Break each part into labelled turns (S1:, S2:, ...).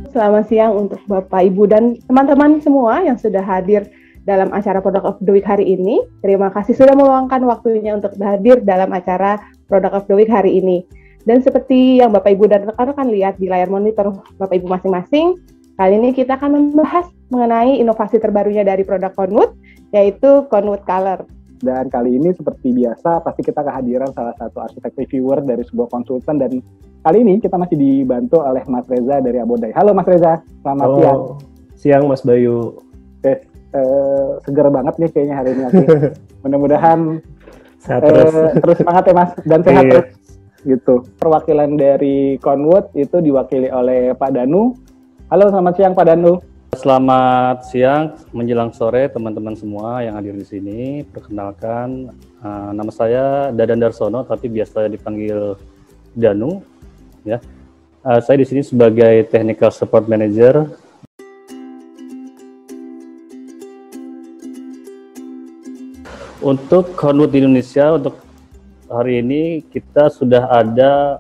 S1: selamat siang untuk Bapak, Ibu, dan teman-teman semua yang sudah hadir dalam acara Product of the Week hari ini. Terima kasih sudah meluangkan waktunya untuk hadir dalam acara Product of the Week hari ini. Dan seperti yang Bapak, Ibu, dan rekan-rekan lihat di layar monitor Bapak, Ibu masing-masing, kali ini kita akan membahas mengenai inovasi terbarunya dari produk Conwood, yaitu Conwood Color.
S2: Dan kali ini seperti biasa, pasti kita kehadiran salah satu arsitek reviewer dari sebuah konsultan, dan kali ini kita masih dibantu oleh Mas Reza dari Abodai. Halo Mas Reza, selamat siang.
S3: Siang Mas Bayu.
S2: Seger banget nih kayaknya hari ini. Mudah-mudahan
S3: sehat
S2: terus semangat ya Mas, dan sehat terus. Gitu. Perwakilan dari Conwood itu diwakili oleh Pak Danu. Halo, selamat siang Pak Danu.
S4: Selamat siang menjelang sore teman-teman semua yang hadir di sini. Perkenalkan, nama saya Dadan Darsono, tapi biasa dipanggil Danu. Ya, saya di sini sebagai Technical Support Manager. Untuk Conwood di Indonesia, untuk hari ini kita sudah ada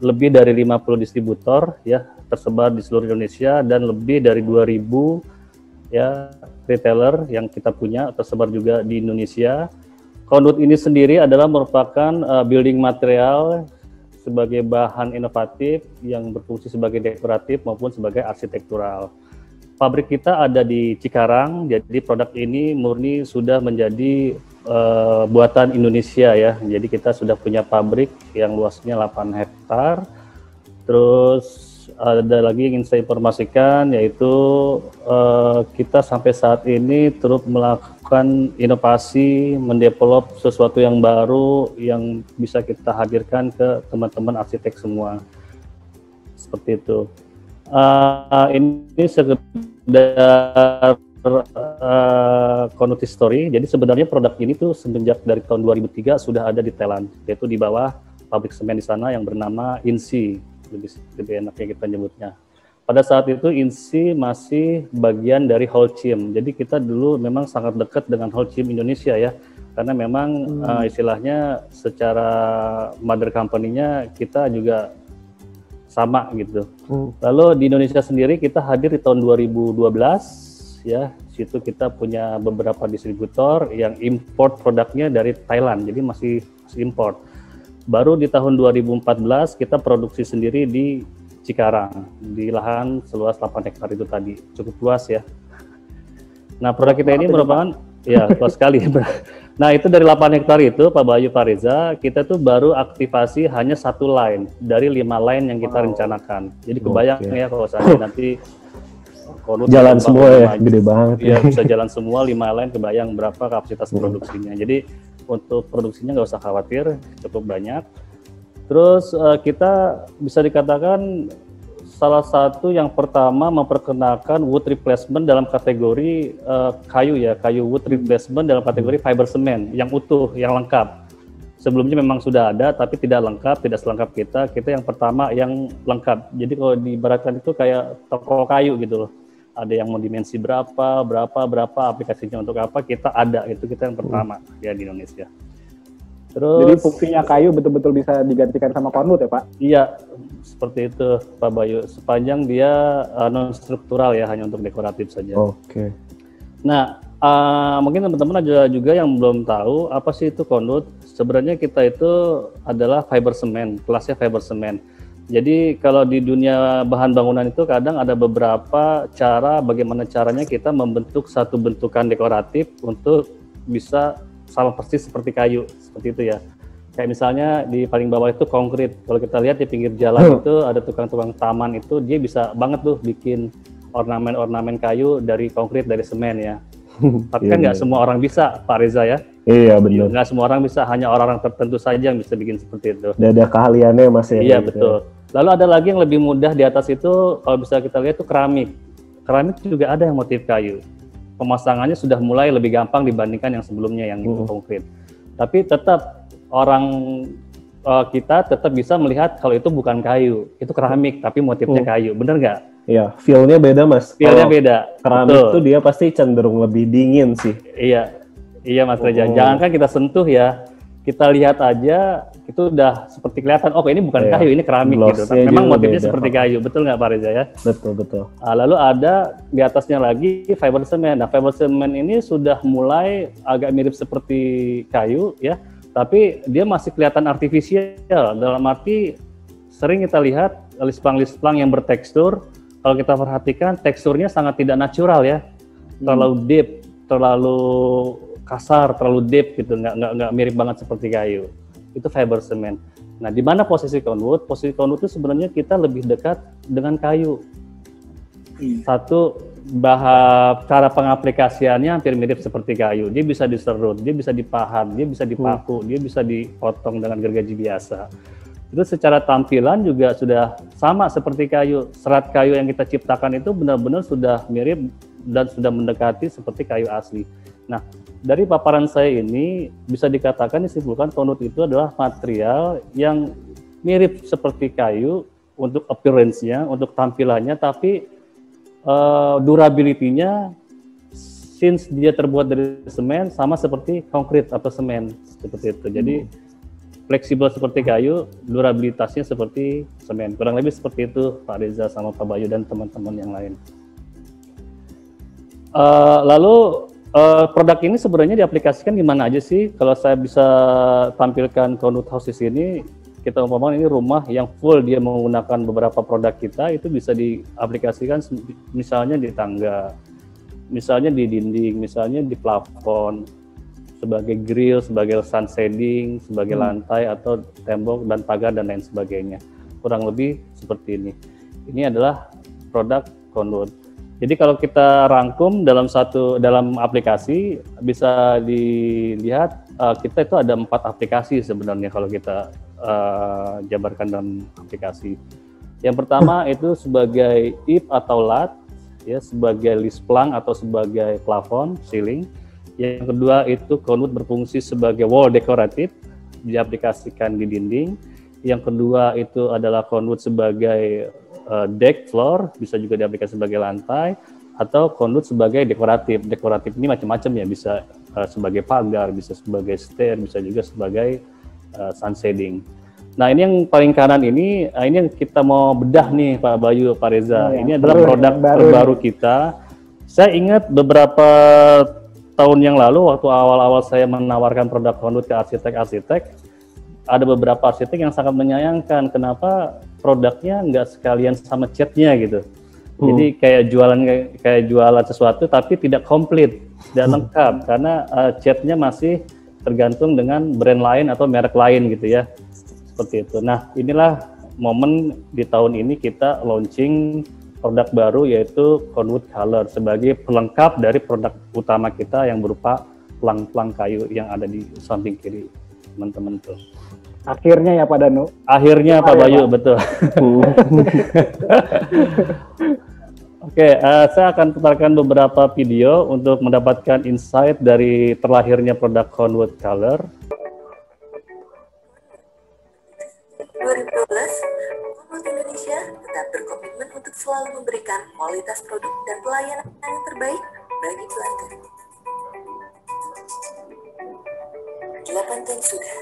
S4: lebih dari 50 distributor ya, tersebar di seluruh Indonesia, dan lebih dari 2.000 ya retailer yang kita punya tersebar juga di Indonesia. Conwood ini sendiri adalah merupakan building material sebagai bahan inovatif yang berfungsi sebagai dekoratif maupun sebagai arsitektural. Pabrik kita ada di Cikarang, jadi produk ini murni sudah menjadi buatan Indonesia ya. Jadi kita sudah punya pabrik yang luasnya 8 hektar. Terus ada lagi yang ingin saya informasikan, yaitu kita sampai saat ini terus melakukan inovasi, mendevelop sesuatu yang baru yang bisa kita hadirkan ke teman-teman arsitek semua. Seperti itu. Ini sekedar Conwood History. Jadi sebenarnya produk ini tuh semenjak dari tahun 2003 sudah ada di Thailand, yaitu di bawah pabrik semen di sana yang bernama INSI. Lebih enaknya kita nyebutnya. Pada saat itu INSI masih bagian dari Holcim. Jadi kita dulu memang sangat dekat dengan Holcim Indonesia ya, karena memang istilahnya secara mother company-nya kita juga sama gitu. Lalu di Indonesia sendiri kita hadir di tahun 2012 ya. Situ kita punya beberapa distributor yang import produknya dari Thailand. Jadi masih import. Baru di tahun 2014 kita produksi sendiri di Cikarang, di lahan seluas 8 hektar itu tadi, cukup luas ya. Nah produk kita ini merupakan, ya luas sekali. Nah itu dari 8 hektar itu Pak Bayu, Pak Reza, kita tuh baru aktivasi hanya 1 line dari 5 line yang kita rencanakan. Jadi kebayang ya kalau saya nanti
S3: jalan semua ya, gede banget.
S4: Ya bisa jalan semua 5 line, kebayang berapa kapasitas produksinya. Jadi untuk produksinya nggak usah khawatir, cukup banyak. Terus kita bisa dikatakan salah satu yang pertama memperkenalkan wood replacement dalam kategori kayu wood replacement dalam kategori fiber cement yang utuh, yang lengkap. Sebelumnya memang sudah ada, tapi tidak lengkap, tidak selengkap kita yang pertama yang lengkap. Jadi kalau diibaratkan itu kayak toko kayu gitu loh. Ada yang mau dimensi berapa, aplikasinya untuk apa, kita ada, itu kita yang pertama ya di Indonesia. Terus,
S2: jadi fungsinya kayu betul-betul bisa digantikan sama Conwood ya Pak?
S4: Iya, seperti itu Pak Bayu. Sepanjang dia non-struktural ya, hanya untuk dekoratif saja.
S3: Oke.
S4: Nah, mungkin teman-teman ada juga yang belum tahu apa sih itu Conwood. Sebenarnya kita itu adalah fiber cement, kelasnya fiber cement. Jadi kalau di dunia bahan bangunan itu kadang ada beberapa cara bagaimana caranya kita membentuk satu bentukan dekoratif untuk bisa sama persis seperti kayu, seperti itu ya. Kayak misalnya di paling bawah itu konkrit. Kalau kita lihat di pinggir jalan itu ada tukang-tukang taman itu, dia bisa banget tuh bikin ornamen-ornamen kayu dari konkrit, dari semen ya. Tapi kan nggak semua orang bisa, Pak Reza ya.
S3: Iya benar.
S4: Nggak semua orang bisa, hanya orang-orang tertentu saja yang bisa bikin seperti itu.
S3: Ada keahliannya Mas ya.
S4: Iya betul. Lalu ada lagi yang lebih mudah di atas itu, kalau bisa kita lihat itu keramik. Keramik juga ada yang motif kayu. Pemasangannya sudah mulai lebih gampang dibandingkan yang sebelumnya yang itu konkret. Tapi tetap kita tetap bisa melihat kalau itu bukan kayu, itu keramik tapi motifnya kayu, bener nggak?
S3: Iya, feel-nya beda Mas.
S4: Feel-nya beda.
S3: Keramik itu dia pasti cenderung lebih dingin sih.
S4: Iya Mas Reza. Jangankan kita sentuh ya, kita lihat aja itu udah seperti kelihatan, oh ini bukan
S3: Iya.
S4: kayu, ini keramik gitu.
S3: Glossnya
S4: Memang
S3: juga
S4: motifnya
S3: beda.
S4: seperti kayu, betul nggak Pak Reza ya?
S3: Betul, betul.
S4: Lalu ada di atasnya lagi fiber cement. Nah, fiber cement ini sudah mulai agak mirip seperti kayu ya, tapi dia masih kelihatan artifisial. Dalam arti sering kita lihat lisplang-lisplang yang bertekstur, kalau kita perhatikan teksturnya sangat tidak natural ya, terlalu deep, terlalu kasar, terlalu deep gitu, nggak mirip banget seperti kayu. Itu fiber cement. Nah, di mana posisi conwood? Posisi conwood itu sebenarnya kita lebih dekat dengan kayu. Satu, cara pengaplikasiannya hampir mirip seperti kayu. Dia bisa diserut, dia bisa dipahat, dia bisa dipaku, dia bisa dipotong dengan gergaji biasa. Itu secara tampilan juga sudah sama seperti kayu. Serat kayu yang kita ciptakan itu benar-benar sudah mirip dan sudah mendekati seperti kayu asli. Nah, dari paparan saya ini bisa dikatakan disimpulkan conwood itu adalah material yang mirip seperti kayu untuk appearance-nya, untuk tampilannya, tapi durability-nya since dia terbuat dari semen sama seperti konkrit atau semen seperti itu. Jadi fleksibel seperti kayu, durabilitasnya seperti semen. Kurang lebih seperti itu Pak Reza sama Pak Bayu dan teman-teman yang lain. Lalu produk ini sebenarnya diaplikasikan di mana aja sih? Kalau saya bisa tampilkan conwood house di sini, kita umpamakan ini rumah yang full dia menggunakan beberapa produk kita, itu bisa diaplikasikan misalnya di tangga, misalnya di dinding, misalnya di plafon, sebagai grill, sebagai sun shading, sebagai lantai atau tembok dan pagar dan lain sebagainya. Kurang lebih seperti ini. Ini adalah produk conwood. Jadi kalau kita rangkum dalam aplikasi bisa dilihat kita itu ada 4 aplikasi sebenarnya kalau kita jabarkan dalam aplikasi. Yang pertama itu sebagai eave atau lat, ya, sebagai lisplang atau sebagai plafon, ceiling. Yang kedua itu conwood berfungsi sebagai wall dekoratif, diaplikasikan di dinding. Yang kedua itu adalah conwood sebagai deck floor, bisa juga diaplikasikan sebagai lantai, atau conwood sebagai dekoratif. Dekoratif ini macam-macam ya, bisa sebagai pagar, bisa sebagai stair, bisa juga sebagai sun shading. Nah, ini yang paling kanan ini yang kita mau bedah nih Pak Bayu, Pak Reza. Ini adalah produk terbaru kita. Saya ingat beberapa tahun yang lalu waktu awal-awal saya menawarkan produk conwood ke arsitek-arsitek, ada beberapa arsitek yang sangat menyayangkan kenapa produknya nggak sekalian sama catnya gitu. Jadi kayak jualan sesuatu tapi tidak komplit, tidak lengkap karena catnya masih tergantung dengan brand lain atau merek lain gitu ya. Seperti itu. Nah, inilah momen di tahun ini kita launching produk baru yaitu conwood color sebagai pelengkap dari produk utama kita yang berupa pelang-pelang kayu yang ada di samping kiri teman-teman tuh.
S2: Akhirnya ya Pak Danu.
S4: Akhirnya Pak Bayu, betul. Oke, saya akan putarkan beberapa video untuk mendapatkan insight dari terlahirnya produk conwood color.
S5: 2012, Conwood Indonesia tetap berkomitmen untuk selalu memberikan kualitas produk dan pelayanan yang terbaik bagi pelanggan. 8 tahun sudah,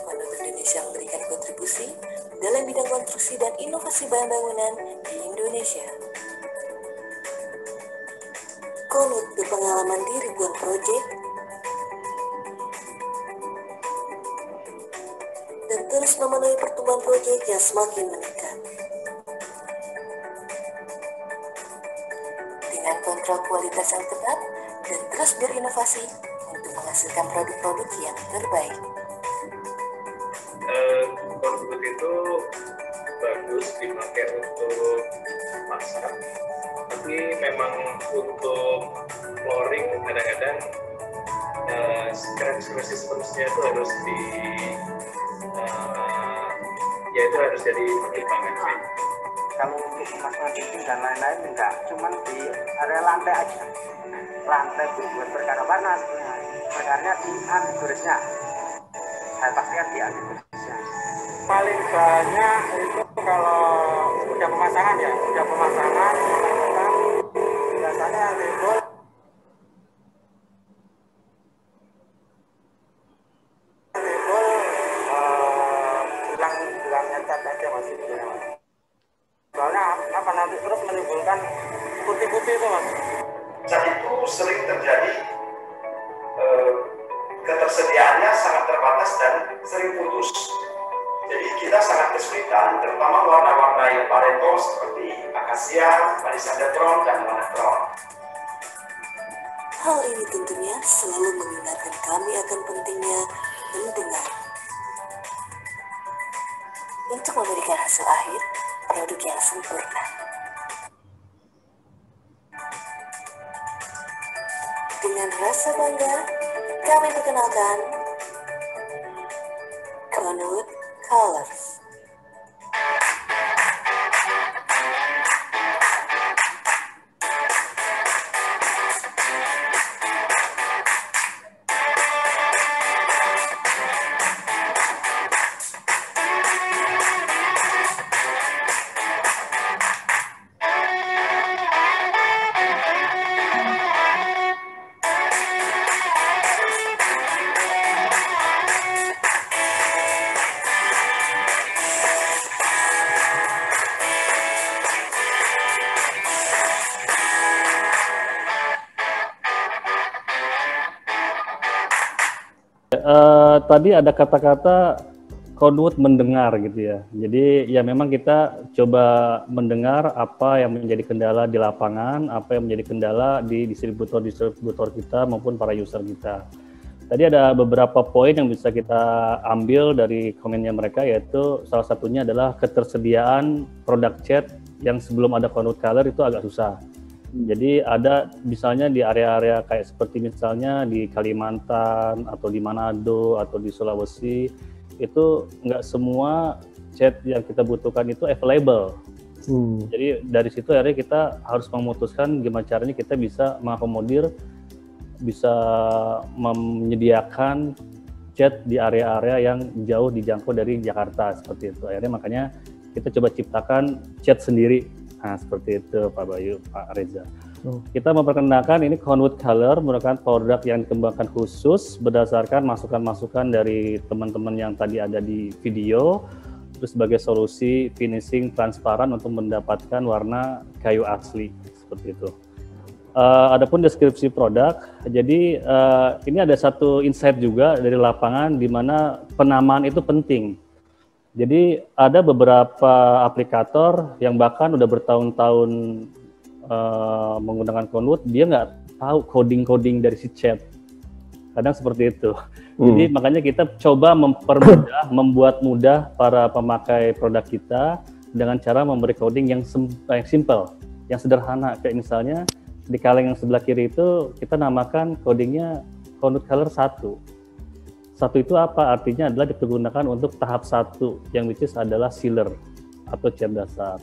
S5: Conwood Indonesia memberikan kontribusi dalam bidang konstruksi dan inovasi bahan bangunan di Indonesia. Conwood berpengalaman di ribuan proyek dan terus memenuhi pertumbuhan proyek yang semakin meningkat. Dengan kontrol kualitas yang ketat dan terus berinovasi untuk menghasilkan produk-produk yang terbaik.
S6: Conwood itu bagus dipakai untuk masak, tapi memang untuk flooring kadang-kadang scratch seterusnya itu harus itu harus jadi pertimbangan sih.
S7: Kalau untuk pemasangan dinding dan lain-lain enggak, cuman di area lantai aja. Lantai buat perkara warna sebenarnya. Perkaranya di antiturisnya. Saya pastikan di antiturisnya. Paling banyak itu kalau udah pemasangan ya, biasanya timbul terus menimbulkan putih-putih itu Mas.
S6: Cat itu sering terjadi ketersediaannya sangat terbatas dan sering putus. Jadi kita sangat kesulitan, terutama warna-warna yang pareto seperti akasia, palisandetron, dan monokrom.
S5: Hal ini tentunya selalu mengingatkan kami akan pentingnya mendengar. Untuk memberikan hasil akhir, produk yang sempurna. Dengan rasa bangga, kami perkenalkan Conwood Colors.
S4: Tadi ada kata-kata Conwood mendengar gitu ya. Jadi ya memang kita coba mendengar apa yang menjadi kendala di lapangan, apa yang menjadi kendala di distributor kita maupun para user kita. Tadi ada beberapa poin yang bisa kita ambil dari komennya mereka, yaitu salah satunya adalah ketersediaan produk chat yang sebelum ada Conwood Color itu agak susah. Jadi ada misalnya di area-area kayak seperti misalnya di Kalimantan atau di Manado atau di Sulawesi, itu nggak semua chat yang kita butuhkan itu available. Jadi dari situ akhirnya kita harus memutuskan gimana caranya kita bisa mengakomodir, bisa menyediakan chat di area-area yang jauh dijangkau dari Jakarta seperti itu. Akhirnya makanya kita coba ciptakan chat sendiri. Nah, seperti itu Pak Bayu, Pak Reza. Kita memperkenalkan ini Conwood Color merupakan produk yang dikembangkan khusus berdasarkan masukan-masukan dari teman-teman yang tadi ada di video, terus sebagai solusi finishing transparan untuk mendapatkan warna kayu asli, seperti itu. Adapun deskripsi produk, jadi ini ada satu insight juga dari lapangan di mana penamaan itu penting. Jadi ada beberapa aplikator yang bahkan udah bertahun-tahun menggunakan Conwood, dia nggak tahu coding-coding dari si chat. Kadang seperti itu. Jadi makanya kita coba membuat mudah para pemakai produk kita dengan cara memberi coding yang simple, yang sederhana. Kayak misalnya di kaleng yang sebelah kiri itu kita namakan codingnya Conwood Color 1. Satu itu apa? Artinya adalah dipergunakan untuk tahap 1 yang which is adalah sealer atau cat dasar.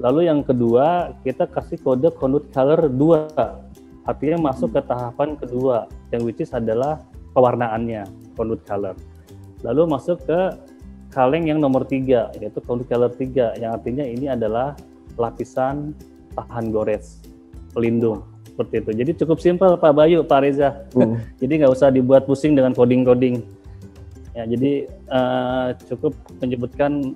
S4: Lalu yang kedua kita kasih kode Conwood Color 2, artinya masuk ke tahapan kedua yang which is adalah pewarnaannya Conwood Color. Lalu masuk ke kaleng yang nomor 3 yaitu Conwood Color 3 yang artinya ini adalah lapisan tahan gores pelindung. Seperti itu. Jadi cukup simpel Pak Bayu, Pak Reza. Jadi nggak usah dibuat pusing dengan coding-coding. Ya, jadi cukup menyebutkan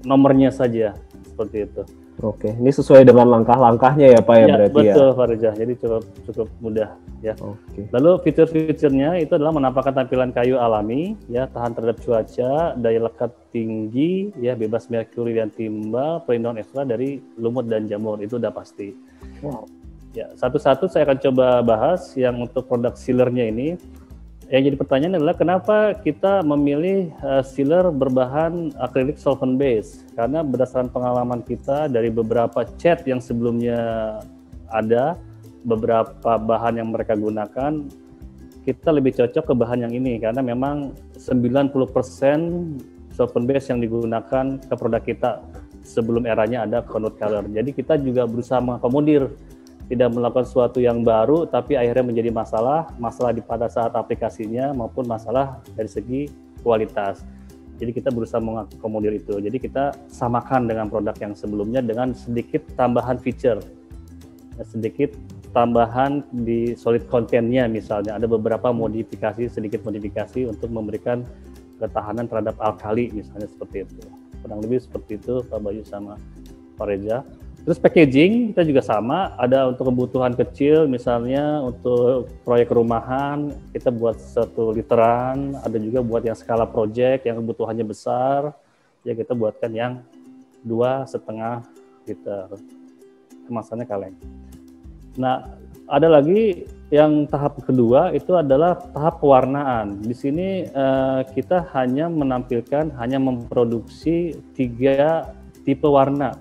S4: nomornya saja seperti itu.
S3: Oke, ini sesuai dengan langkah-langkahnya ya Pak ya, berarti
S4: betul,
S3: ya.
S4: Betul Pak Reza. Jadi cukup mudah ya. Lalu fitur-fiturnya itu adalah menampakkan tampilan kayu alami, ya tahan terhadap cuaca, daya lekat tinggi, ya bebas merkuri dan timbal, perlindungan ekstra dari lumut dan jamur itu udah pasti.
S3: Wow.
S4: Ya, satu-satu saya akan coba bahas yang untuk produk sealernya ini. Yang jadi pertanyaan adalah kenapa kita memilih sealer berbahan akrilik solvent base? Karena berdasarkan pengalaman kita dari beberapa cat yang sebelumnya ada, beberapa bahan yang mereka gunakan, kita lebih cocok ke bahan yang ini karena memang 90% solvent base yang digunakan ke produk kita sebelum eranya ada Conwood Color. Jadi kita juga berusaha mengakomodir, tidak melakukan sesuatu yang baru tapi akhirnya menjadi masalah di pada saat aplikasinya maupun masalah dari segi kualitas. Jadi kita berusaha mengakomodir itu. Jadi kita samakan dengan produk yang sebelumnya dengan sedikit tambahan feature, sedikit tambahan di solid content-nya misalnya. Ada beberapa sedikit modifikasi untuk memberikan ketahanan terhadap alkali misalnya seperti itu. Kurang lebih seperti itu Pak Bayu sama Pak Reza. Terus packaging kita juga sama, ada untuk kebutuhan kecil, misalnya untuk proyek rumahan kita buat 1 literan, ada juga buat yang skala project yang kebutuhannya besar, ya kita buatkan yang 2,5 liter, kemasannya kaleng. Nah, ada lagi yang tahap kedua itu adalah tahap pewarnaan. Di sini kita hanya memproduksi 3 tipe warna.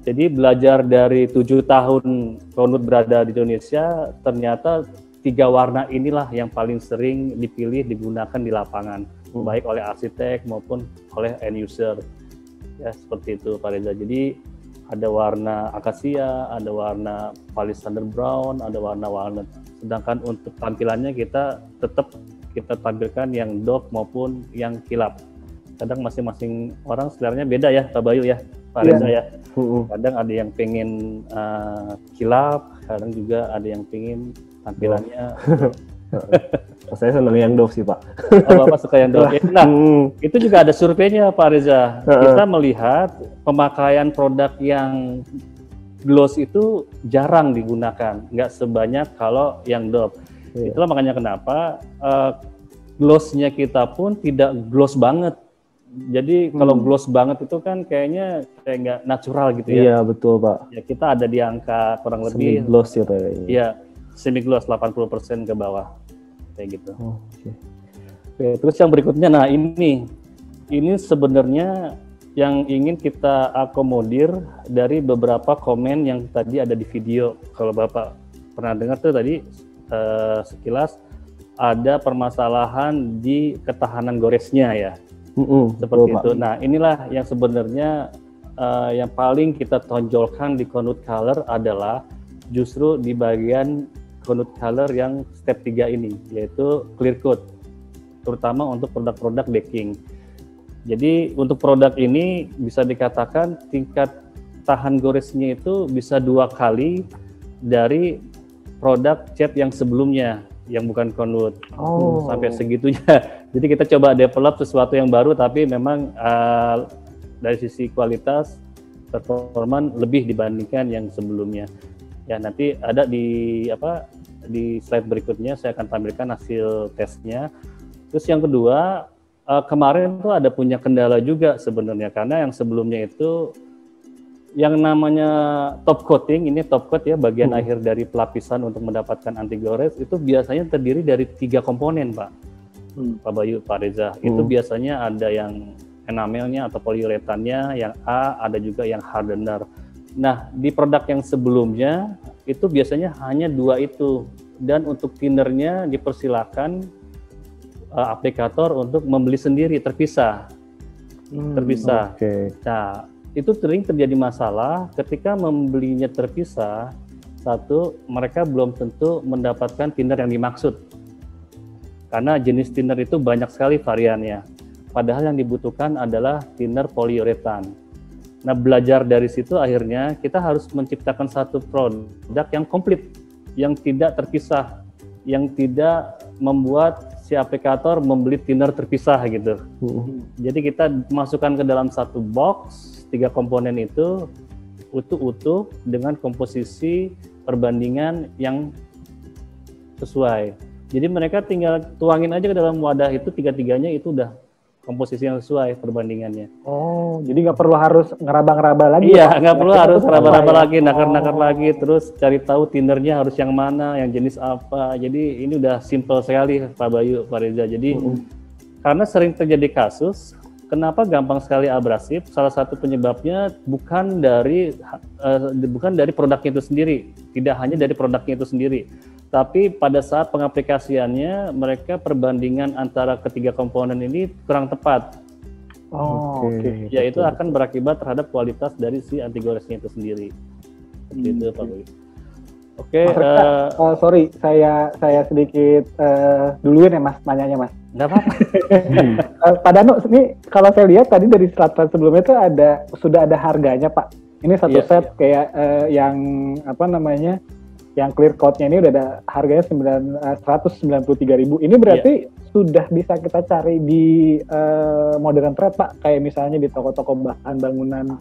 S4: Jadi belajar dari 7 tahun Konut berada di Indonesia, ternyata 3 warna inilah yang paling sering dipilih digunakan di lapangan, baik oleh arsitek maupun oleh end user. Ya seperti itu Pak Reza. Jadi ada warna akasia, ada warna Palisander brown, ada warna-warna. Sedangkan untuk tampilannya kita tetap kita tampilkan yang doff maupun yang kilap. Kadang masing-masing orang seleranya beda ya Pak Bayu ya, Pak Reza ya. Kadang ada yang pengen kilap, kadang juga ada yang pengen tampilannya.
S3: Saya senang yang doff sih Pak.
S4: Oh, Bapak suka yang doff. Nah, itu juga ada surveinya Pak Reza. Kita melihat pemakaian produk yang gloss itu jarang digunakan, nggak sebanyak kalau yang doff. Itulah makanya kenapa glossnya kita pun tidak gloss banget. Jadi kalau gloss banget itu kan kayaknya kayak nggak natural gitu ya.
S3: Iya betul Pak.
S4: Ya kita ada di angka kurang lebih
S3: semi gloss ya Pak.
S4: Iya semi gloss 80% ke bawah kayak gitu. Oke, terus yang berikutnya, nah ini sebenarnya yang ingin kita akomodir dari beberapa komen yang tadi ada di video. Kalau Bapak pernah dengar tuh tadi sekilas ada permasalahan di ketahanan goresnya ya. Seperti itu. Nah, inilah yang sebenarnya yang paling kita tonjolkan di Konut Color adalah justru di bagian Konut Color yang step 3 ini, yaitu clear coat, terutama untuk produk-produk decking. Jadi untuk produk ini bisa dikatakan tingkat tahan goresnya itu bisa 2 kali dari produk cat yang sebelumnya, yang bukan Konut. Sampai segitunya. Jadi kita coba develop sesuatu yang baru, tapi memang dari sisi kualitas performan lebih dibandingkan yang sebelumnya. Ya nanti ada di slide berikutnya saya akan tampilkan hasil tesnya. Terus yang kedua, kemarin tuh ada punya kendala juga sebenarnya, karena yang sebelumnya itu yang namanya top coating, ini top coat ya, bagian akhir dari pelapisan untuk mendapatkan anti gores itu biasanya terdiri dari 3 komponen Pak. Pak Bayu, Pak Reza, itu biasanya ada yang enamelnya atau poliuretannya, yang A, ada juga yang hardener. Nah, di produk yang sebelumnya itu biasanya hanya 2 itu, dan untuk thinnernya dipersilakan aplikator untuk membeli sendiri terpisah. Nah, itu sering terjadi masalah ketika membelinya terpisah. Satu, mereka belum tentu mendapatkan thinner yang dimaksud. Karena jenis thinner itu banyak sekali variannya. Padahal yang dibutuhkan adalah thinner poliuretan. Nah, belajar dari situ akhirnya kita harus menciptakan satu produk yang komplit, yang tidak terpisah, yang tidak membuat si aplikator membeli thinner terpisah gitu. Jadi kita masukkan ke dalam satu box, 3 komponen itu utuh-utuh dengan komposisi perbandingan yang sesuai. Jadi mereka tinggal tuangin aja ke dalam wadah itu, 3-3-nya itu udah komposisi yang sesuai perbandingannya.
S2: Oh, jadi nggak perlu harus ngeraba-ngeraba lagi?
S4: Iya, nggak perlu harus ngeraba-ngeraba lagi, nakar-nakar lagi, terus cari tahu thinnernya harus yang mana, yang jenis apa. Jadi ini udah simple sekali Pak Bayu, Pak Reza. Jadi karena sering terjadi kasus, kenapa gampang sekali abrasif? Salah satu penyebabnya bukan dari produknya itu sendiri, tidak hanya dari produknya itu sendiri. Tapi pada saat pengaplikasiannya, mereka perbandingan antara ketiga komponen ini kurang tepat.
S2: Oke.
S4: Ya itu akan berakibat terhadap kualitas dari si anti goresnya itu sendiri. Seperti itu Pak Boy. Oke.
S2: Sorry, saya sedikit duluan ya Mas, nanyanya Mas.
S4: Nggak apa-apa.
S2: Pak Danu, ini kalau saya lihat tadi dari slide sebelumnya itu sudah ada harganya Pak. Ini satu set kayak yang apa namanya? Yang clear coat-nya ini udah ada harganya 193.000. Ini berarti sudah bisa kita cari di modern trade Pak, kayak misalnya di toko-toko bahan bangunan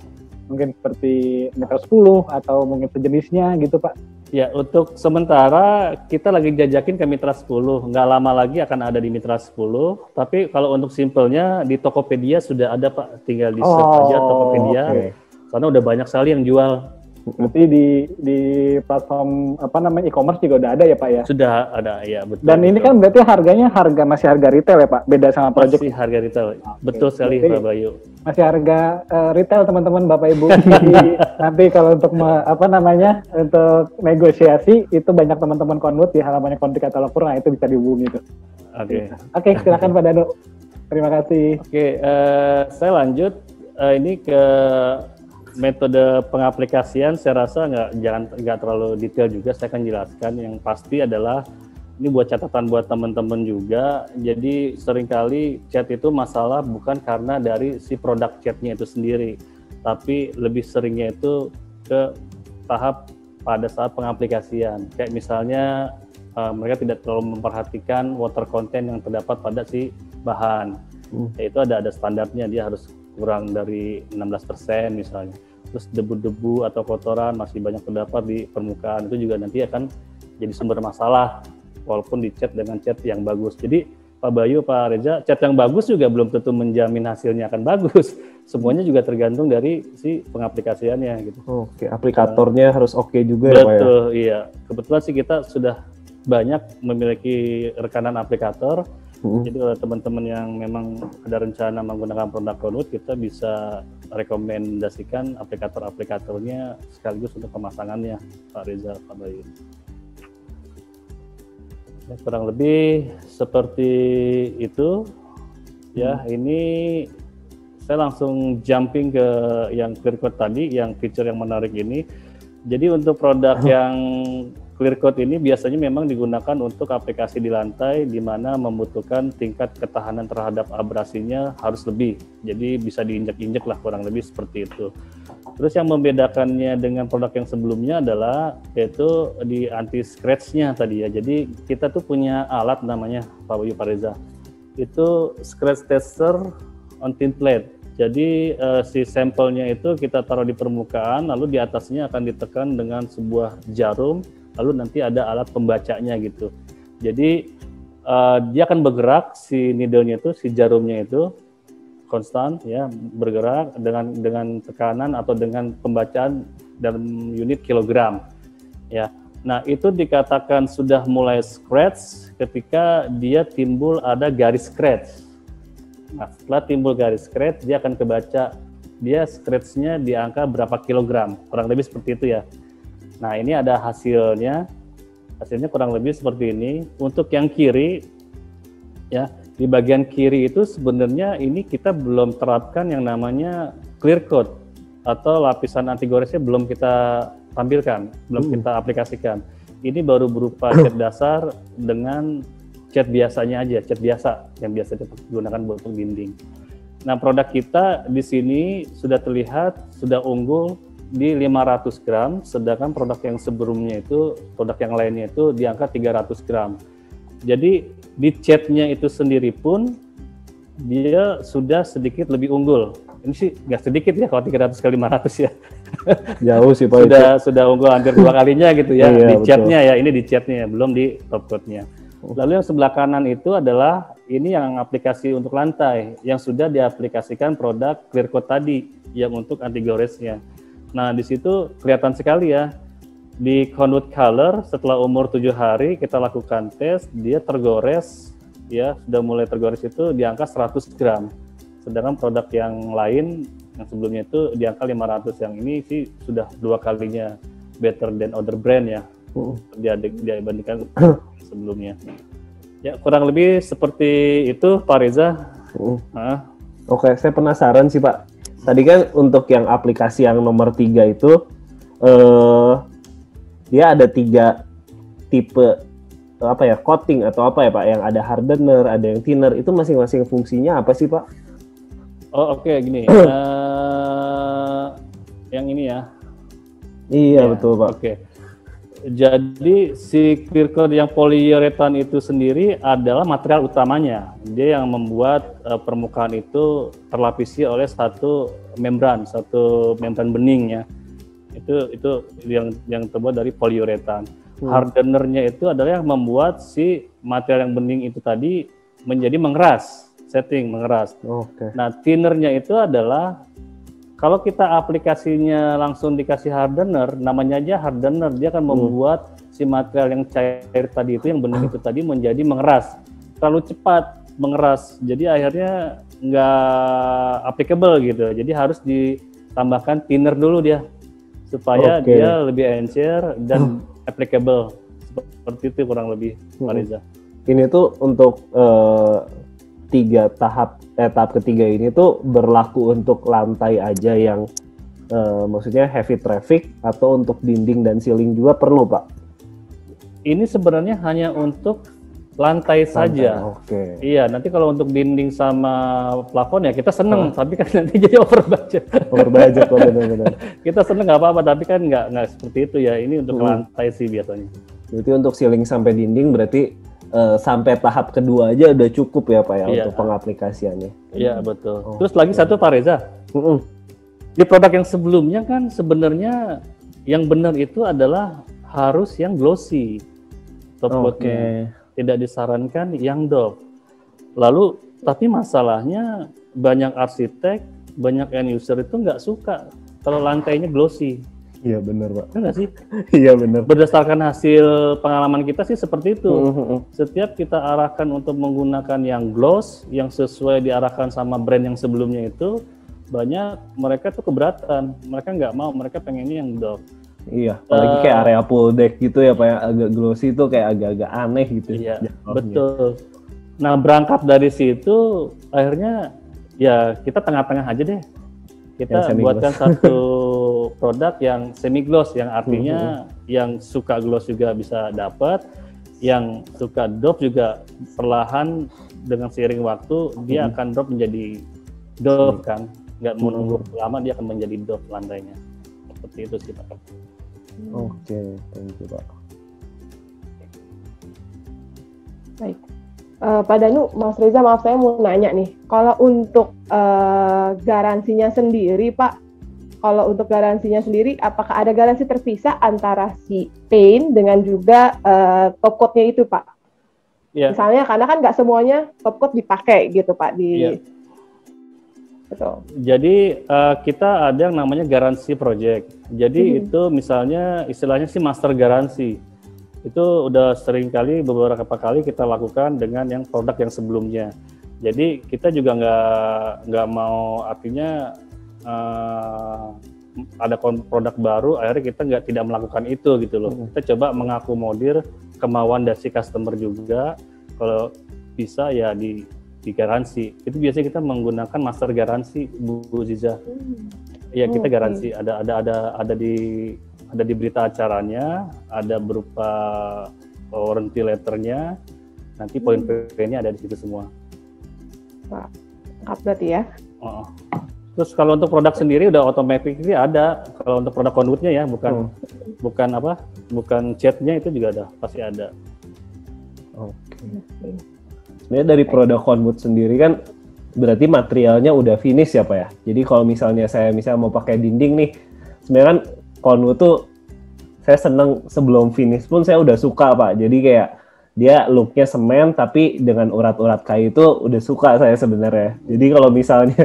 S2: Mungkin seperti Mitra 10 atau mungkin sejenisnya gitu Pak.
S4: Ya, untuk sementara kita lagi jajakin ke Mitra 10. Nggak lama lagi akan ada di Mitra 10. Tapi kalau untuk simpelnya di Tokopedia sudah ada Pak. Tinggal di search aja Tokopedia. Okay. Karena udah banyak sekali yang jual.
S2: Berarti di platform e-commerce juga udah ada ya Pak ya?
S4: Sudah ada, ya betul.
S2: Dan ini kan berarti harganya masih harga retail ya Pak? Beda sama project?
S4: Masih harga retail, betul sekali Pak Bayu.
S2: Masih harga retail teman-teman Bapak Ibu. Jadi nanti kalau untuk untuk negosiasi itu banyak teman-teman konvert di halamannya Konflik Katalog Pro, nah itu bisa dihubungi tuh. Oke, silakan Pak Danu. Terima kasih.
S4: Oke, saya lanjut ini ke metode pengaplikasian. Saya rasa nggak terlalu detail juga, saya akan jelaskan. Yang pasti adalah ini buat catatan buat teman-teman juga. Jadi seringkali chat itu masalah bukan karena dari si produk chatnya itu sendiri, tapi lebih seringnya itu ke tahap pada saat pengaplikasian. Kayak misalnya mereka tidak terlalu memperhatikan water content yang terdapat pada si bahan. Yaitu ada standarnya, dia harus kurang dari 16% misalnya. Terus debu-debu atau kotoran masih banyak terdapat di permukaan, itu juga nanti akan jadi sumber masalah walaupun di chat dengan chat yang bagus. Jadi Pak Bayu, Pak Reza, chat yang bagus juga belum tentu menjamin hasilnya akan bagus. Semuanya juga tergantung dari si pengaplikasiannya gitu.
S3: Oke, aplikatornya harus oke juga
S4: ya
S3: Pak ya?
S4: Betul, iya. Kebetulan sih kita sudah banyak memiliki rekanan aplikator. Jadi kalau teman-teman yang memang ada rencana menggunakan produk Conwood, kita bisa rekomendasikan aplikator-aplikatornya sekaligus untuk pemasangannya, Pak Reza, Pak Bayu. Ya, kurang lebih seperti itu. Ya, ini saya langsung jumping ke yang clear code tadi, yang feature yang menarik ini. Jadi untuk produk yang clear code ini biasanya memang digunakan untuk aplikasi di lantai, di mana membutuhkan tingkat ketahanan terhadap abrasinya harus lebih. Jadi bisa diinjak-injak lah, kurang lebih seperti itu. Terus yang membedakannya dengan produk yang sebelumnya adalah yaitu di anti scratch-nya tadi ya. Jadi kita tuh punya alat namanya Pak Bayu, Pak Reza. Itu scratch tester on thin plate. Jadi si sampelnya itu kita taruh di permukaan, lalu di atasnya akan ditekan dengan sebuah jarum, lalu nanti ada alat pembacanya gitu. Jadi dia akan bergerak, si needle-nya itu, si jarumnya itu konstan ya, bergerak dengan tekanan atau dengan pembacaan dalam unit kilogram ya. Nah, itu dikatakan sudah mulai scratch ketika dia timbul ada garis scratch. Nah, setelah timbul garis scratch, dia akan kebaca dia scratch-nya di angka berapa kilogram, kurang lebih seperti itu ya. Nah, ini ada hasilnya kurang lebih seperti ini. Untuk yang kiri ya, di bagian kiri itu sebenarnya ini kita belum terapkan yang namanya clear code atau lapisan anti goresnya belum kita tampilkan, belum kita aplikasikan. Ini baru berupa cat dasar dengan cat biasanya aja, cat biasa yang biasa digunakan buat dinding. Nah, produk kita di sini sudah terlihat sudah unggul di 500 gram, sedangkan produk yang sebelumnya itu, produk yang lainnya itu di angka 300 gram. Jadi di catnya itu sendiri pun dia sudah sedikit lebih unggul. Ini sih nggak sedikit ya, kalau 300 kali 500 ya.
S3: Jauh sih Pak.
S4: Sudah unggul hampir 2 kalinya gitu ya. Iya, di catnya ya, ini di catnya ya, belum di top code-nya. Lalu yang sebelah kanan itu adalah ini yang aplikasi untuk lantai yang sudah diaplikasikan produk clear code tadi yang untuk anti goresnya. Nah, di situ kelihatan sekali ya, di Conwood Color setelah umur 7 hari kita lakukan tes, dia tergores ya, sudah mulai tergores itu di angka 100 gram. Sedangkan produk yang lain yang sebelumnya itu di angka 500, yang ini sih sudah 2 kalinya better than other brand ya. Dia dibandingkan sebelumnya. Ya, kurang lebih seperti itu Pak Reza.
S3: Oke, saya penasaran sih Pak. Tadi kan untuk yang aplikasi yang nomor 3 itu dia ada 3 tipe coating atau apa ya Pak, yang ada hardener, ada yang thinner, itu masing-masing fungsinya apa sih Pak?
S4: Oh oke, gini. Yang ini ya.
S3: Iya ya, betul Pak.
S4: Oke. Jadi si clear coat yang polyuretan itu sendiri adalah material utamanya. Dia yang membuat permukaan itu terlapisi oleh satu membran bening ya. Itu yang terbuat dari polyuretan. Hardenernya itu adalah yang membuat si material yang bening itu tadi menjadi mengeras, mengeras. Nah, thinnernya itu adalah kalau kita aplikasinya langsung dikasih hardener, namanya aja hardener, dia akan membuat si material yang cair tadi itu, yang bening itu tadi menjadi mengeras, terlalu cepat mengeras, jadi akhirnya nggak applicable gitu. Jadi harus ditambahkan thinner dulu dia, supaya dia lebih encer dan applicable. Seperti itu kurang lebih, Pak Reza.
S3: Ini tuh untuk tahap ketiga ini tuh berlaku untuk lantai aja yang maksudnya heavy traffic, atau untuk dinding dan ceiling juga perlu, Pak?
S4: Ini sebenarnya hanya untuk lantai saja. Iya, nanti kalau untuk dinding sama plafon ya kita seneng, tapi kan nanti jadi over budget.
S3: Benar-benar.
S4: Kita seneng nggak apa-apa, tapi kan nggak seperti itu ya. Ini untuk lantai sih biasanya.
S3: Berarti untuk ceiling sampai dinding berarti sampai tahap kedua aja udah cukup ya Pak ya, untuk pengaplikasiannya.
S4: Iya betul. Terus lagi satu Pak Reza, di produk yang sebelumnya kan sebenarnya yang benar itu adalah harus yang glossy top coatnya, tidak disarankan yang doff. Lalu tapi masalahnya banyak arsitek, banyak end user itu nggak suka kalau lantainya glossy.
S3: Iya benar Pak.
S4: Enggak sih?
S3: Iya benar.
S4: Berdasarkan hasil pengalaman kita sih seperti itu. Setiap kita arahkan untuk menggunakan yang gloss, yang sesuai diarahkan sama brand yang sebelumnya itu, banyak mereka tuh keberatan. Mereka nggak mau, mereka pengennya yang doff.
S3: Iya, apalagi kayak area pool deck gitu ya Pak, yang agak glossy itu kayak agak-agak aneh gitu.
S4: Iya, betul. Nah berangkat dari situ, akhirnya ya kita tengah-tengah aja deh. Kita buatkan satu produk yang semi gloss, yang artinya yang suka gloss juga bisa dapat, yang suka doff juga perlahan dengan seiring waktu dia akan drop menjadi doff kan, nggak menunggu lama dia akan menjadi doff lantainya. Seperti itu sih Pak.
S3: Thank you Pak.
S1: Baik. Pak Danu, Mas Reza, maaf saya mau nanya nih, kalau untuk garansinya sendiri Pak, kalau untuk garansinya sendiri, apakah ada garansi terpisah antara si paint dengan juga top coat-nya itu Pak? Yeah. Misalnya karena kan nggak semuanya top coat dipakai gitu Pak Betul. Jadi kita ada yang namanya garansi project. Jadi itu misalnya istilahnya sih master garansi. Itu udah sering kali, beberapa kali kita lakukan dengan yang produk yang sebelumnya. Jadi kita juga nggak mau artinya ada produk baru akhirnya kita tidak melakukan itu gitu loh. Kita coba mengakomodir kemauan dari si customer juga. Kalau bisa ya di garansi. Itu biasanya kita menggunakan master garansi Bu Ziza. Ya kita garansi ada di berita acaranya, ada berupa warranty letternya, nanti poin-poinnya ada di situ semua. Wah, lengkap berarti ya.
S4: Terus kalau untuk produk sendiri udah automatically ada. Kalau untuk produk conduitnya ya, bukan catnya itu juga ada, pasti ada.
S3: Sebenarnya dari produk conduit sendiri kan berarti materialnya udah finish ya Pak ya. Jadi kalau misalnya saya mau pakai dinding nih, sebenarnya kan conduit tuh saya seneng sebelum finish pun saya udah suka Pak. Jadi kayak dia looknya semen tapi dengan urat-urat kayu itu udah suka saya sebenarnya. Jadi kalau misalnya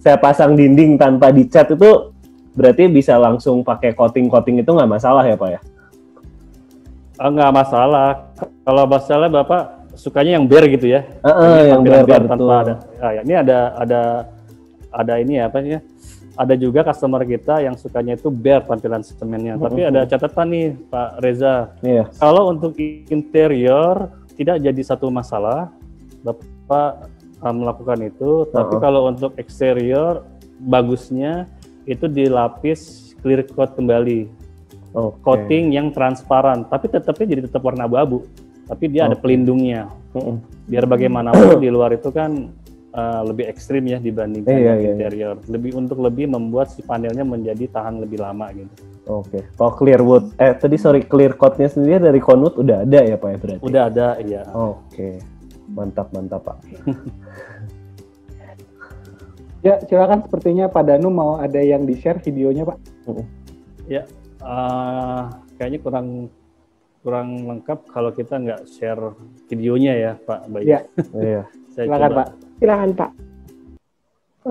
S3: saya pasang dinding tanpa dicat itu berarti bisa langsung pakai coating itu nggak masalah ya Pak ya?
S4: Nggak masalah. Kalau masalah Bapak sukanya yang bare gitu ya?
S3: Yang bare
S4: tanpa ada. Ini ada ini ya apa ya? Ada juga customer kita yang sukanya itu bare tampilan semennya. Tapi ada catatan nih Pak Reza. Kalau untuk interior tidak jadi satu masalah, Bapak melakukan itu. Tapi kalau untuk eksterior bagusnya itu dilapis clear coat kembali. Coating yang transparan. Tapi tetapnya tetap warna abu-abu. Tapi dia ada pelindungnya. Biar bagaimanapun di luar itu kan lebih ekstrim ya dibandingkan yang interior. Lebih membuat si panelnya menjadi tahan lebih lama gitu.
S3: Oke. Kalau clear coat-nya sendiri dari Conwood udah ada ya Pak ya berarti?
S4: Udah ada, iya.
S3: Oke. Mantap Pak.
S2: Ya, silakan, sepertinya Pak Danu mau ada yang di-share videonya, Pak.
S4: Ya, kayaknya kurang lengkap kalau kita nggak share videonya ya, Pak Bayu.
S2: Iya. Silakan, Pak.
S1: Silakan, Pak.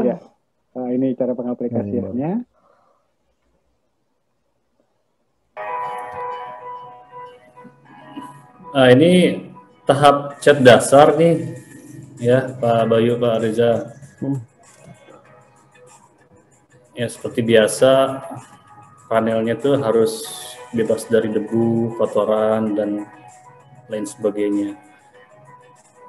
S2: Ya. Nah, ini cara pengaplikasiannya.
S4: Nah, ini tahap cat dasar nih, ya Pak Bayu, Pak Reza. Ya seperti biasa, panelnya tuh harus bebas dari debu, kotoran, dan lain sebagainya.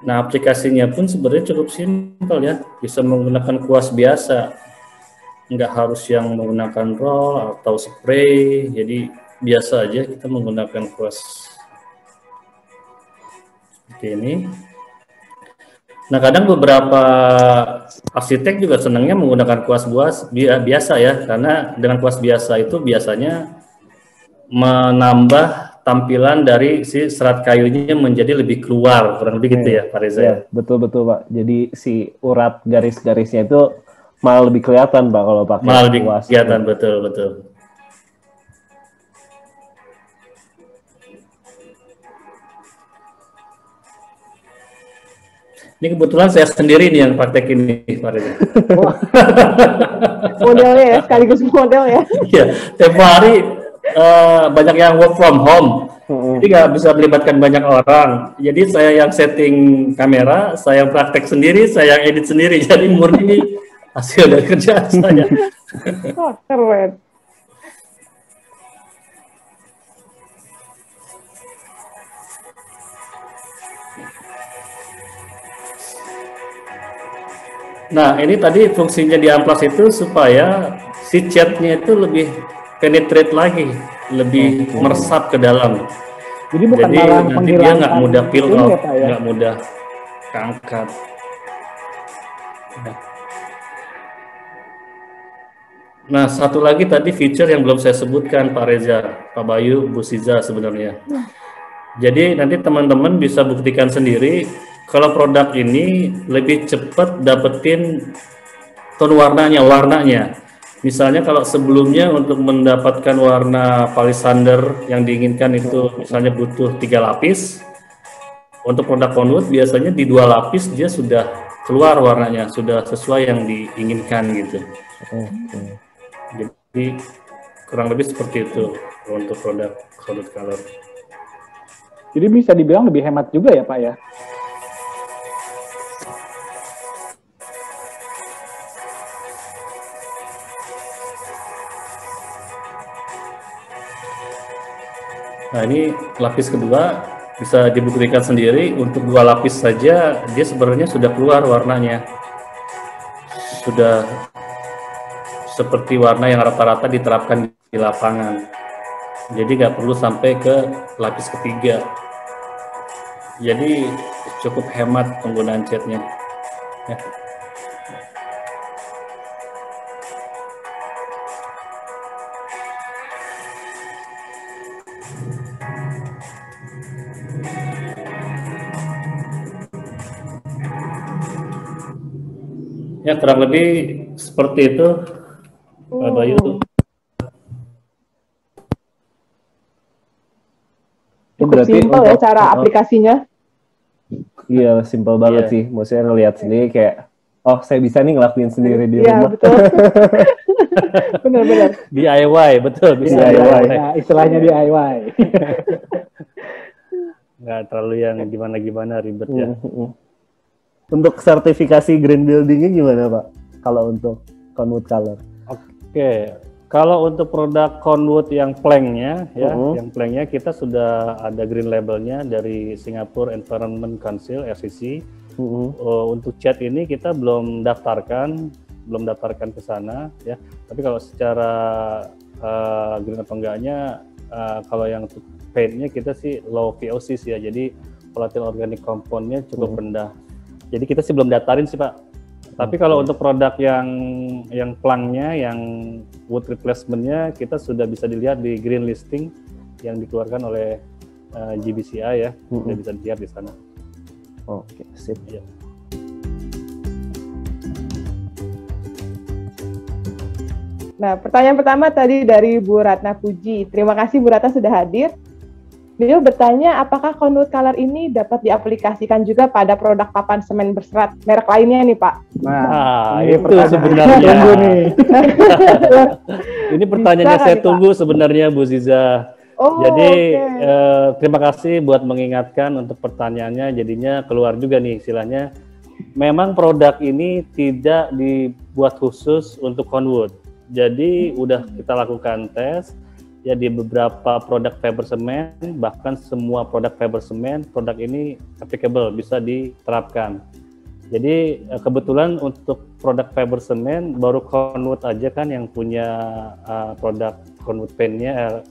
S4: Nah, aplikasinya pun sebenarnya cukup simpel ya, bisa menggunakan kuas biasa, nggak harus yang menggunakan roll atau spray, jadi biasa aja kita menggunakan kuas seperti ini. Nah, kadang beberapa arsitek juga senangnya menggunakan kuas biasa ya, karena dengan kuas biasa itu biasanya menambah tampilan dari si serat kayunya menjadi lebih keluar, kurang lebih gitu ya Pak Reza.
S3: Ya, betul Pak. Jadi si urat garis-garisnya itu malah lebih kelihatan Pak kalau pakai
S4: malah lebih
S3: kuas.
S4: Kelihatan, betul. Ini kebetulan saya sendiri nih yang praktek ini, Pak Reza.
S1: Modelnya ya, sekaligus model ya.
S4: Iya, tempo hari banyak yang work from home, jadi nggak bisa melibatkan banyak orang. Jadi saya yang setting kamera, saya yang praktek sendiri, saya yang edit sendiri. Jadi murni ini hasil dari kerjaan saya.
S1: Oh, keren.
S4: Nah, ini tadi fungsinya di amplas itu supaya si catnya itu lebih penetrate lagi, lebih meresap ke dalam.
S2: Jadi bukan malah
S4: nanti dia nggak mudah peel off, nggak mudah keangkat. Nah, satu lagi tadi feature yang belum saya sebutkan Pak Reza, Pak Bayu, Bu Siza sebenarnya. Jadi nanti teman-teman bisa buktikan sendiri kalau produk ini lebih cepat dapetin tone warnanya. Misalnya kalau sebelumnya untuk mendapatkan warna palisander yang diinginkan itu misalnya butuh 3 lapis, untuk produk Conwood biasanya di 2 lapis dia sudah keluar warnanya, sudah sesuai yang diinginkan gitu. Jadi kurang lebih seperti itu untuk produk Conwood Color.
S2: Jadi bisa dibilang lebih hemat juga ya Pak ya?
S4: Nah, ini lapis kedua bisa dibuktikan sendiri, untuk 2 lapis saja dia sebenarnya sudah keluar warnanya, sudah seperti warna yang rata-rata diterapkan di lapangan, jadi nggak perlu sampai ke lapis ketiga, jadi cukup hemat penggunaan catnya ya. Ya, kurang lebih seperti itu, Pak Bayu.
S1: Cukup simpel ya cara aplikasinya.
S3: Iya, simpel banget sih. Maksudnya ngelihat sendiri kayak, oh saya bisa nih ngelakuin sendiri di rumah.
S1: Iya, betul. Benar-benar.
S4: DIY, betul. Bisa
S2: DIY. Nah, istilahnya DIY.
S4: Nggak terlalu yang gimana-gimana ribet ya.
S3: Untuk sertifikasi green buildingnya gimana Pak? Kalau untuk Conwood Color?
S4: Oke, kalau untuk produk Conwood yang planknya ya, yang planknya kita sudah ada green labelnya dari Singapore Environment Council (SEC). Untuk cat ini kita belum daftarkan ke sana ya. Tapi kalau secara green apa enggaknya, kalau yang untuk paintnya kita sih low VOC sih ya. Jadi volatile organic compound-nya cukup rendah. Jadi kita sih belum daftarin sih Pak Tapi kalau untuk produk yang plangnya, yang wood replacement-nya, kita sudah bisa dilihat di green listing yang dikeluarkan oleh GBCI ya, sudah bisa dilihat di sana.
S3: Oke, sip.
S4: Ya.
S1: Nah, pertanyaan pertama tadi dari Bu Ratna Puji. Terima kasih Bu Ratna sudah hadir. Beliau bertanya, apakah conduit color ini dapat diaplikasikan juga pada produk papan semen berserat merek lainnya nih Pak?
S4: Nah,
S2: ini
S4: itu sebenarnya.
S2: Tunggu nih.
S4: Ini pertanyaannya saya tunggu sebenarnya Bu Ziza. Jadi terima kasih buat mengingatkan untuk pertanyaannya, jadinya keluar juga nih istilahnya. Memang produk ini tidak dibuat khusus untuk conwood. Jadi udah kita lakukan tes ya di beberapa produk fiber semen, bahkan semua produk fiber semen, produk ini applicable, bisa diterapkan. Jadi kebetulan untuk produk fiber semen baru conwood aja kan yang punya produk conwood paint-nya,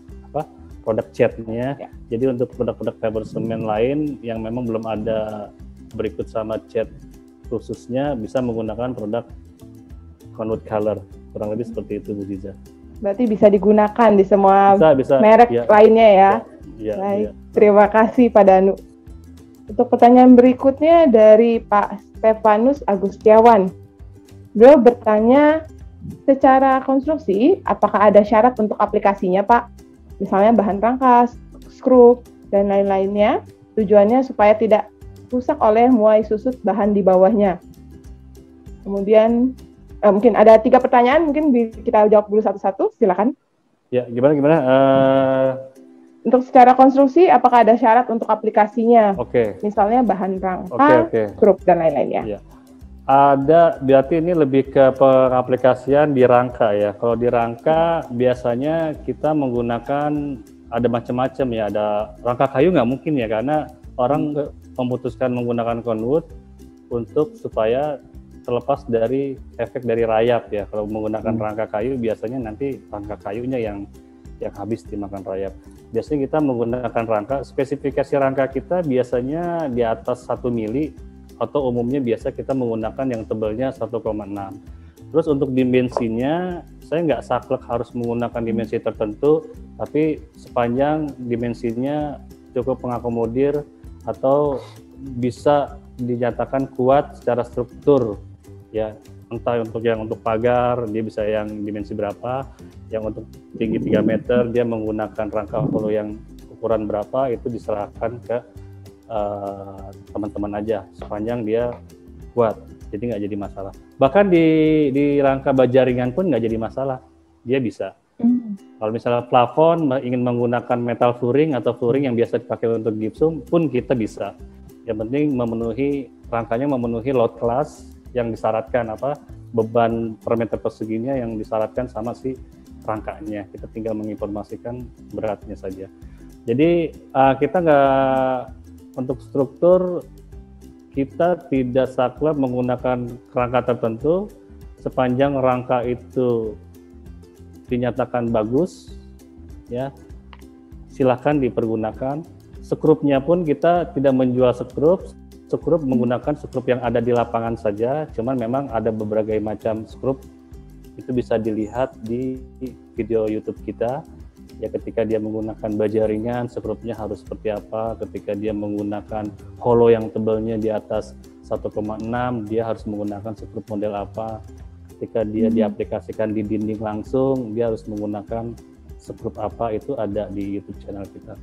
S4: produk cat-nya. Ya. Jadi untuk produk-produk fiber semen lain yang memang belum ada berikut sama cat khususnya bisa menggunakan produk conwood color. Kurang lebih seperti itu Bu Ziza.
S1: Berarti bisa digunakan di semua
S4: bisa,
S1: merek
S4: ya.
S1: lainnya ya.
S4: Ya,
S1: baik,
S4: ya.
S1: Terima kasih Pak Danu. Untuk pertanyaan berikutnya dari Pak Stefanus Agustiawan. Beliau bertanya, secara konstruksi, apakah ada syarat untuk aplikasinya Pak? Misalnya bahan rangka, skrup, dan lain-lainnya. Tujuannya supaya tidak rusak oleh muai susut bahan di bawahnya. Kemudian mungkin ada 3 pertanyaan, mungkin kita jawab dulu satu-satu, silakan.
S4: Ya, gimana?
S1: Untuk secara konstruksi, apakah ada syarat untuk aplikasinya?
S4: Oke.
S1: Misalnya bahan rangka, skrup, dan lain-lainnya.
S4: Ya. Ada, berarti ini lebih ke pengaplikasian di rangka ya. Kalau di rangka, biasanya kita menggunakan, ada macam-macam ya, ada rangka kayu nggak mungkin ya, karena orang memutuskan menggunakan conwood untuk supaya terlepas dari efek dari rayap ya. Kalau menggunakan rangka kayu biasanya nanti rangka kayunya yang habis dimakan rayap. Biasanya kita menggunakan rangka, spesifikasi rangka kita biasanya di atas 1 mili atau umumnya biasa kita menggunakan yang tebalnya 1,6. Terus untuk dimensinya saya nggak saklek harus menggunakan dimensi tertentu, tapi sepanjang dimensinya cukup mengakomodir atau bisa dinyatakan kuat secara struktur ya, entah untuk pagar dia bisa yang dimensi berapa, yang untuk tinggi 3 meter dia menggunakan rangka hollow yang ukuran berapa, itu diserahkan ke teman-teman aja sepanjang dia kuat, jadi nggak jadi masalah. Bahkan di rangka baja ringan pun nggak jadi masalah, dia bisa. Kalau misalnya plafon ingin menggunakan metal flooring atau flooring yang biasa dipakai untuk gypsum pun kita bisa. Yang penting rangkanya memenuhi load class yang disyaratkan, beban per meter perseginya yang disyaratkan sama si rangkanya. Kita tinggal menginformasikan beratnya saja. Jadi kita untuk struktur kita tidak saklek menggunakan rangka tertentu sepanjang rangka itu dinyatakan bagus, ya silahkan dipergunakan. Skrupnya pun kita tidak menjual skrup menggunakan skrup yang ada di lapangan saja, cuman memang ada berbagai macam skrup, itu bisa dilihat di video YouTube kita. Ya ketika dia menggunakan baja ringan, skrupnya harus seperti apa, ketika dia menggunakan hollow yang tebalnya di atas 1,6, dia harus menggunakan skrup model apa, ketika dia diaplikasikan di dinding langsung, dia harus menggunakan skrup apa, itu ada di YouTube channel kita.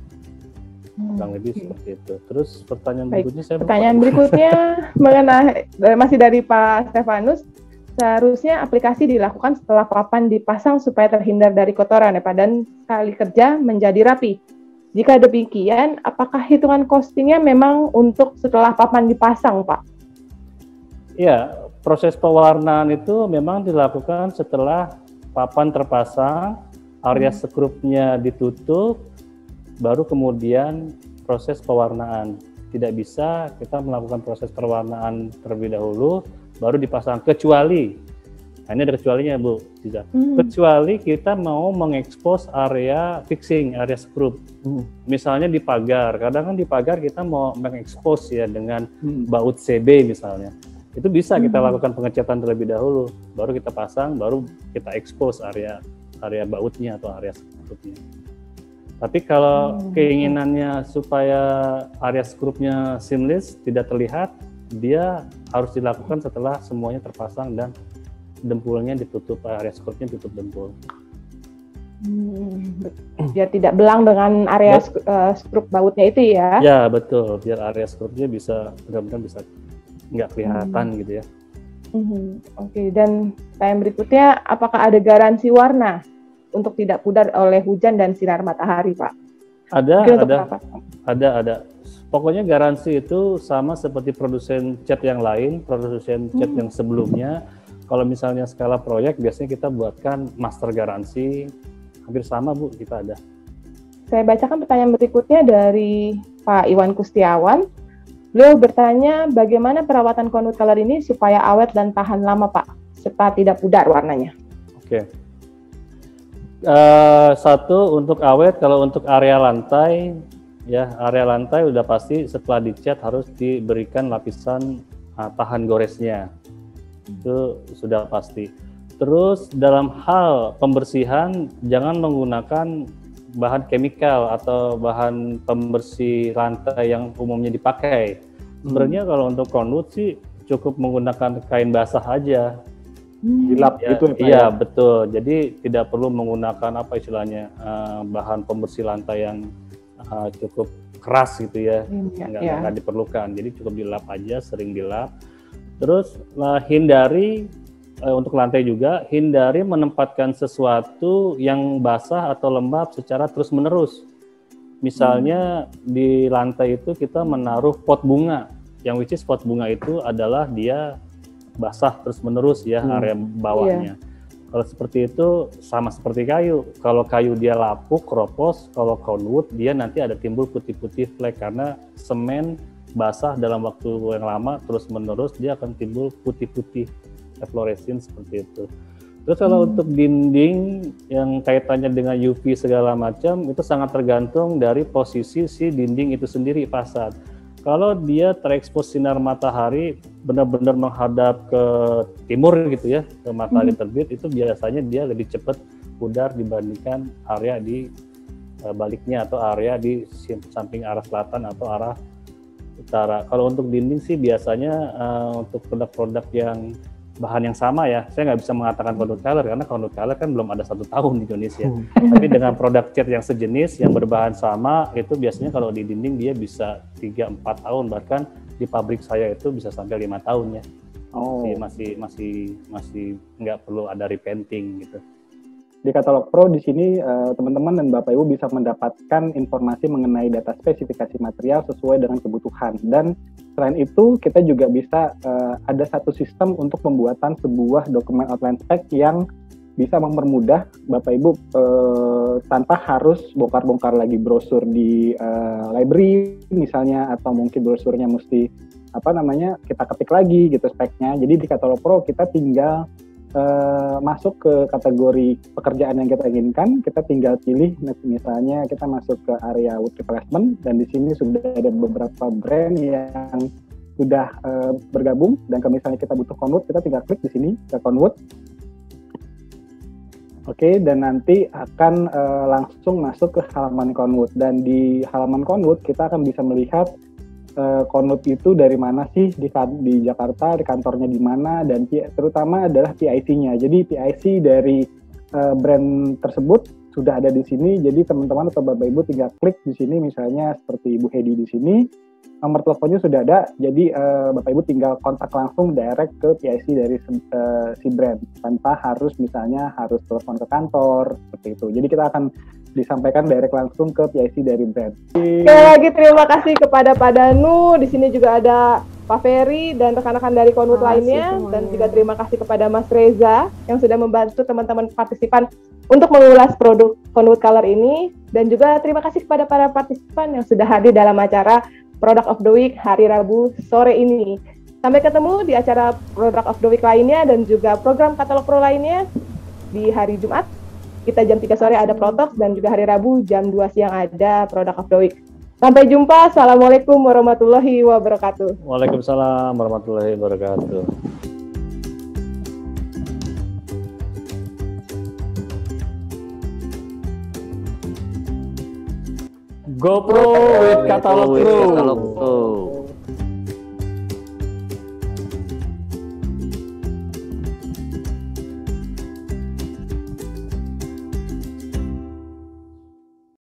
S4: Kurang lebih seperti itu. Terus pertanyaan
S1: berikutnya mengenai masih dari Pak Stefanus, seharusnya aplikasi dilakukan setelah papan dipasang supaya terhindar dari kotoran ya Pak, dan sekali kerja menjadi rapi. Jika demikian, apakah hitungan costingnya memang untuk setelah papan dipasang Pak?
S4: Ya, proses pewarnaan itu memang dilakukan setelah papan terpasang, area skrupnya ditutup, baru kemudian proses pewarnaan. Tidak bisa kita melakukan proses pewarnaan terlebih dahulu, baru dipasang, kecuali, nah ini ada kecualinya Bu, tidak. Kecuali kita mau mengekspos area fixing, area skrup. Misalnya di pagar, kadang kan di pagar kita mau mengekspos ya dengan baut CB misalnya. Itu bisa kita lakukan pengecatan terlebih dahulu, baru kita pasang, baru kita expose area bautnya atau area skrupnya. Tapi kalau keinginannya supaya area skrupnya seamless, tidak terlihat, dia harus dilakukan setelah semuanya terpasang dan dempulnya ditutup, area skrupnya tutup dempul.
S1: Biar tidak belang dengan area skrup bautnya itu ya?
S4: Ya betul, biar area skrupnya bisa benar-benar bisa nggak kelihatan gitu ya.
S1: Oke, dan pertanyaan berikutnya, apakah ada garansi warna untuk tidak pudar oleh hujan dan sinar matahari, Pak?
S4: Ada. Pokoknya garansi itu sama seperti produsen cat yang lain, produsen cat yang sebelumnya. Kalau misalnya skala proyek, biasanya kita buatkan master garansi, hampir sama Bu, kita ada.
S1: Saya bacakan pertanyaan berikutnya dari Pak Iwan Kustiawan. Beliau bertanya, bagaimana perawatan conwood color ini supaya awet dan tahan lama, Pak, serta tidak pudar warnanya?
S4: Oke. Satu, untuk awet, kalau untuk area lantai, ya area lantai udah pasti setelah dicat harus diberikan lapisan tahan goresnya. Itu sudah pasti. Terus dalam hal pembersihan, jangan menggunakan bahan chemical atau bahan pembersih lantai yang umumnya dipakai. Sebenarnya kalau untuk conwood sih cukup menggunakan kain basah aja.
S2: Dilap
S4: Ya,
S2: gitu ya, Pak?
S4: iya betul. Jadi tidak perlu menggunakan apa istilahnya bahan pembersih lantai yang cukup keras gitu ya. Nggak diperlukan. Jadi cukup dilap aja, sering dilap. Terus hindari untuk lantai juga, hindari menempatkan sesuatu yang basah atau lembab secara terus-menerus. Misalnya di lantai itu kita menaruh pot bunga, yang which is pot bunga itu adalah dia basah terus-menerus ya area bawahnya. Kalau seperti itu sama seperti kayu. Kalau kayu dia lapuk, keropos, kalau conwood dia nanti ada timbul putih-putih flek karena semen basah dalam waktu yang lama terus-menerus dia akan timbul putih-putih. Fluoresin seperti itu. Terus kalau untuk dinding yang kaitannya dengan UV segala macam itu sangat tergantung dari posisi si dinding itu sendiri fasad. Kalau dia terekspos sinar matahari benar-benar menghadap ke timur gitu ya, ke matahari terbit, itu biasanya dia lebih cepat pudar dibandingkan area di baliknya atau area di samping arah selatan atau arah utara. Kalau untuk dinding sih biasanya untuk produk-produk yang bahan yang sama ya, saya nggak bisa mengatakan conwood color karena conwood color kan belum ada 1 tahun di Indonesia. Tapi dengan produk cat yang sejenis yang berbahan sama itu biasanya kalau di dinding dia bisa 3-4 tahun, bahkan di pabrik saya itu bisa sampai 5 tahun ya. Masih nggak perlu ada repainting gitu.
S2: Di Katalog Pro di sini teman-teman dan Bapak Ibu bisa mendapatkan informasi mengenai data spesifikasi material sesuai dengan kebutuhan. Dan selain itu kita juga bisa ada satu sistem untuk pembuatan sebuah dokumen outline spec yang bisa mempermudah Bapak Ibu tanpa harus bongkar-bongkar lagi brosur di library misalnya, atau mungkin brosurnya mesti kita ketik lagi gitu speknya. Jadi di Katalog Pro kita tinggal masuk ke kategori pekerjaan yang kita inginkan, kita tinggal pilih misalnya kita masuk ke area wood replacement, dan di sini sudah ada beberapa brand yang sudah bergabung, dan kalau misalnya kita butuh conwood kita tinggal klik di sini ke conwood. Oke, dan nanti akan langsung masuk ke halaman conwood, dan di halaman conwood kita akan bisa melihat conwood itu dari mana sih di Jakarta, di kantornya di mana, dan terutama adalah PIC-nya. Jadi PIC dari brand tersebut sudah ada di sini. Jadi teman-teman atau Bapak Ibu tinggal klik di sini, misalnya seperti Ibu Hedi di sini, nomor teleponnya sudah ada. Jadi Bapak Ibu tinggal kontak langsung direct ke PIC dari si brand tanpa harus harus telepon ke kantor seperti itu. Jadi kita akan disampaikan direct langsung ke PIC dari brand.
S1: Sekali lagi terima kasih kepada Pak Danu. Di sini juga ada Pak Ferry dan rekan-rekan dari conwood lainnya, dan juga terima kasih kepada Mas Reza yang sudah membantu teman-teman partisipan untuk mengulas produk conwood color ini, dan juga terima kasih kepada para partisipan yang sudah hadir dalam acara Product of the Week hari Rabu sore ini. Sampai ketemu di acara Product of the Week lainnya dan juga program Katalog Pro lainnya di hari Jumat. Kita jam 3 sore ada Protox, dan juga hari Rabu jam 2 siang ada Product of the Week. Sampai jumpa. Assalamualaikum warahmatullahi wabarakatuh.
S4: Waalaikumsalam warahmatullahi wabarakatuh. GoPro with Catalog Pro.